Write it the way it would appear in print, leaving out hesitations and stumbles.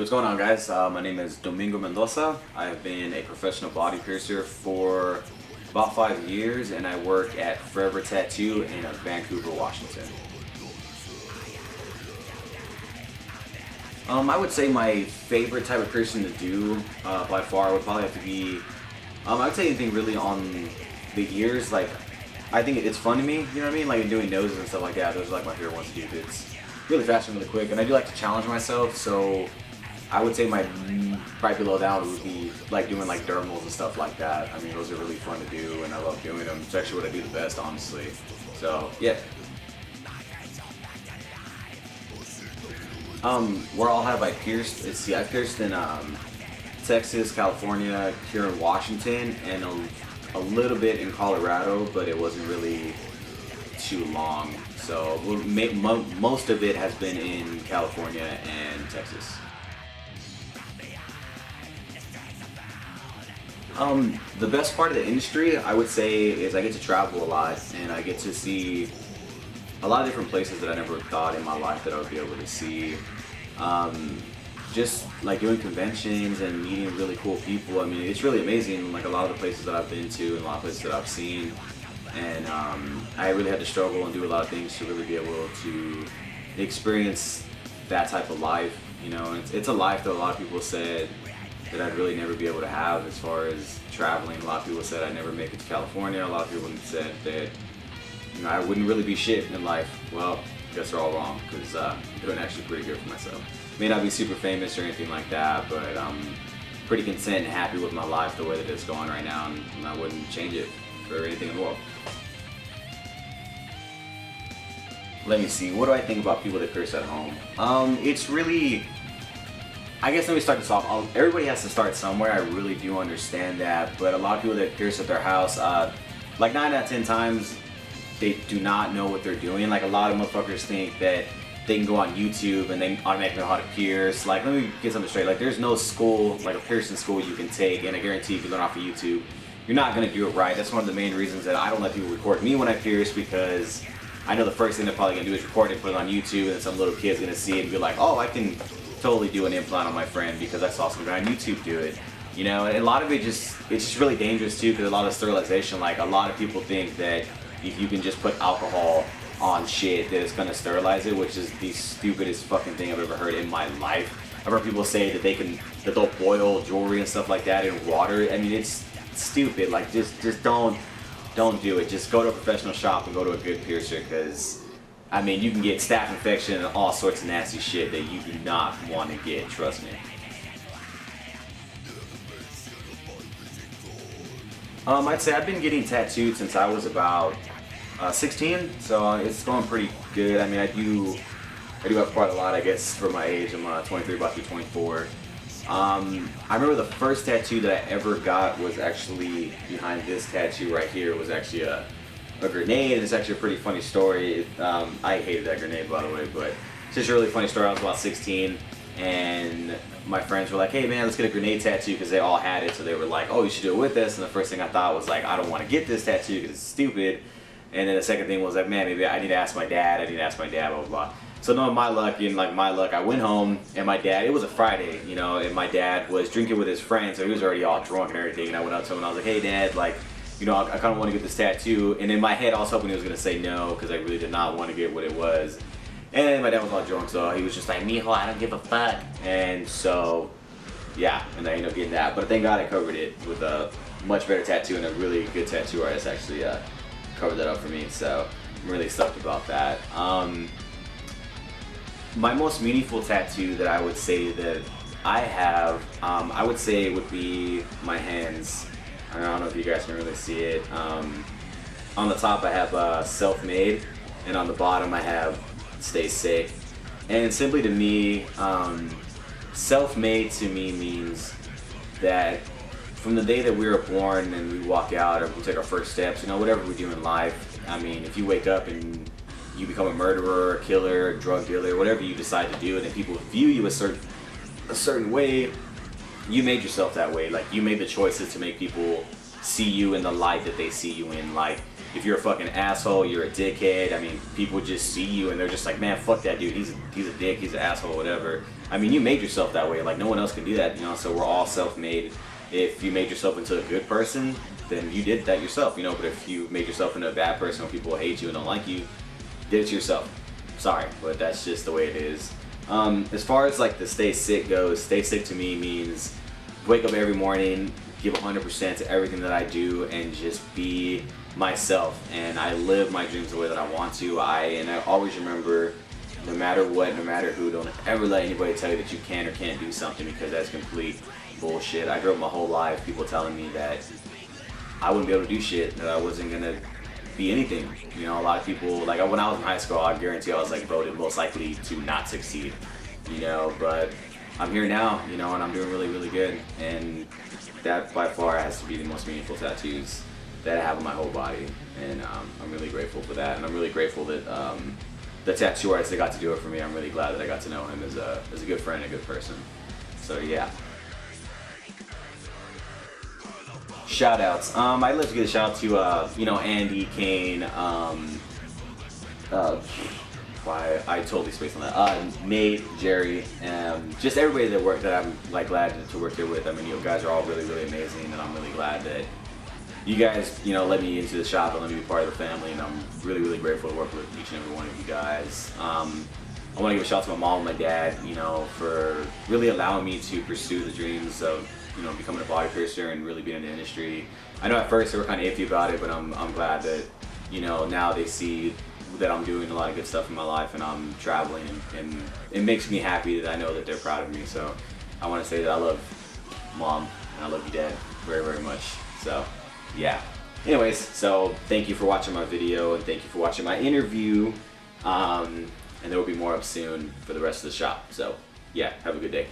what's going on, guys? My name is Domingo Mendoza. I have been a professional body piercer for about 5 years, and I work at Forever Tattoo in Vancouver, Washington. I would say my favorite type of piercing to do by far would probably have to be, I would say anything really on the ears. Like, I think it's fun to me, you know what I mean? Like doing noses and stuff like that, those are like my favorite ones to do. It's really fast and really quick, and I do like to challenge myself, so I would say my right below that would be like doing like dermals and stuff like that. I mean, those are really fun to do, and I love doing them. It's actually what I do the best, honestly. So, yeah. Where all have I pierced? Let's see, I pierced in Texas, California, here in Washington, and a little bit in Colorado, but it wasn't really too long. So most of it has been in California and Texas. The best part of the industry, I would say, is I get to travel a lot, and I get to see a lot of different places that I never thought in my life that I would be able to see. Just like doing conventions and meeting really cool people. I mean, it's really amazing, like a lot of the places that I've been to and a lot of places that I've seen. And I really had to struggle and do a lot of things to really be able to experience that type of life. You know, it's a life that a lot of people said that I'd really never be able to have as far as traveling. A lot of people said I'd never make it to California. A lot of people said that, you know, I wouldn't really be shit in life. Well, I guess they're all wrong, because I'm doing actually pretty good for myself. May not be super famous or anything like that, but I'm pretty content and happy with my life the way that it's going right now, and I wouldn't change it for anything in the world. Let me see, what do I think about people that curse at home? It's really, I guess let me start this off. Everybody has to start somewhere, I really do understand that, but a lot of people that curse at their house, like 9 out of 10 times, they do not know what they're doing. Like, a lot of motherfuckers think that they can go on YouTube and they automatically know how to pierce. Like, let me get something straight. Like, there's no school, like a piercing school you can take, and I guarantee if you learn off of YouTube, you're not gonna do it right. That's one of the main reasons that I don't let people record me when I pierce, because I know the first thing they're probably gonna do is record it and put it on YouTube, and some little kid's gonna see it and be like, oh, I can totally do an implant on my friend because I saw some guy on YouTube do it. You know, and a lot of it it's just really dangerous too, because a lot of sterilization, like a lot of people think that if you can just put alcohol on shit that it's gonna sterilize it, which is the stupidest fucking thing I've ever heard in my life. I've heard people say that they'll boil jewelry and stuff like that in water. I mean, it's stupid. Like, just don't do it. Just go to a professional shop and go to a good piercer, because I mean, you can get staph infection and all sorts of nasty shit that you do not want to get, trust me. I'd say I've been getting tattooed since I was about 16, so it's going pretty good. I mean, I do have quite a lot, I guess, for my age. I'm 23, about to be 24. I remember the first tattoo that I ever got was actually behind this tattoo right here. It was actually a grenade, and it's actually a pretty funny story. I hated that grenade, by the way, but it's just a really funny story. I was about 16, and my friends were like, hey man, let's get a grenade tattoo, because they all had it, so they were like, oh, you should do it with us. And the first thing I thought was like, I don't want to get this tattoo because it's stupid. And then the second thing was like, man, maybe I need to ask my dad, blah, blah, blah. So knowing my luck, I went home, and my dad, it was a Friday, you know, and my dad was drinking with his friends, so he was already all drunk and everything, and I went up to him and I was like, hey dad, like, you know, I kind of want to get this tattoo. And in my head I was hoping he was going to say no, because I really did not want to get what it was. And my dad was all drunk, so he was just like, mijo, I don't give a fuck. And so, yeah, and I ended up getting that. But thank God I covered it with a much better tattoo, and a really good tattoo artist actually covered that up for me. So I'm really stoked about that. My most meaningful tattoo that I would say that I have, I would say it would be my hands. I don't know if you guys can really see it. On the top I have self-made, and on the bottom I have stay sick. And simply to me, self-made to me means that from the day that we were born and we walk out or we take our first steps, you know, whatever we do in life, I mean, if you wake up and you become a murderer, a killer, a drug dealer, whatever you decide to do, and then people view you a certain way, you made yourself that way. Like, you made the choices to make people see you in the light that they see you in. Like, if you're a fucking asshole, you're a dickhead. I mean, people just see you and they're just like, man, fuck that dude. He's a dick. He's an asshole, whatever. I mean, you made yourself that way. Like, no one else can do that, you know. So we're all self-made. If you made yourself into a good person, then you did that yourself, you know. But if you made yourself into a bad person, or people hate you and don't like you, you did it to yourself. Sorry, but that's just the way it is. As far as like the stay sick goes, stay sick to me means wake up every morning, give 100% to everything that I do, and just be myself. And I live my dreams the way that I want to. I always remember, no matter what, no matter who, don't ever let anybody tell you that you can or can't do something, because that's complete bullshit. I grew up my whole life people telling me that I wouldn't be able to do shit, that I wasn't gonna be anything. You know, a lot of people, like when I was in high school, I guarantee I was like voted most likely to not succeed, you know, but I'm here now, you know, and I'm doing really, really good. And that by far has to be the most meaningful tattoos that I have on my whole body. And I'm really grateful for that. And I'm really grateful that the tattoo artist that got to do it for me, I'm really glad that I got to know him as a good friend and a good person. So yeah. Shoutouts. I'd like to give a shout out to you know, Andy, Kane, I totally spaced on that. Nate, Jerry, just everybody that I'm like glad to work here with. I mean, you guys are all really, really amazing, and I'm really glad that you guys, you know, let me into the shop and let me be part of the family, and I'm really, really grateful to work with each and every one of you guys. I want to give a shout out to my mom and my dad, you know, for really allowing me to pursue the dreams of, you know, becoming a body piercer and really being in the industry. I know at first they were kind of iffy about it, but I'm glad that, you know, now they see that I'm doing a lot of good stuff in my life and I'm traveling, and it makes me happy that I know that they're proud of me. So I want to say that I love Mom and I love you, Dad, very, very much. So yeah. Anyways, so thank you for watching my video, and thank you for watching my interview. And there will be more up soon for the rest of the shop. So yeah, have a good day.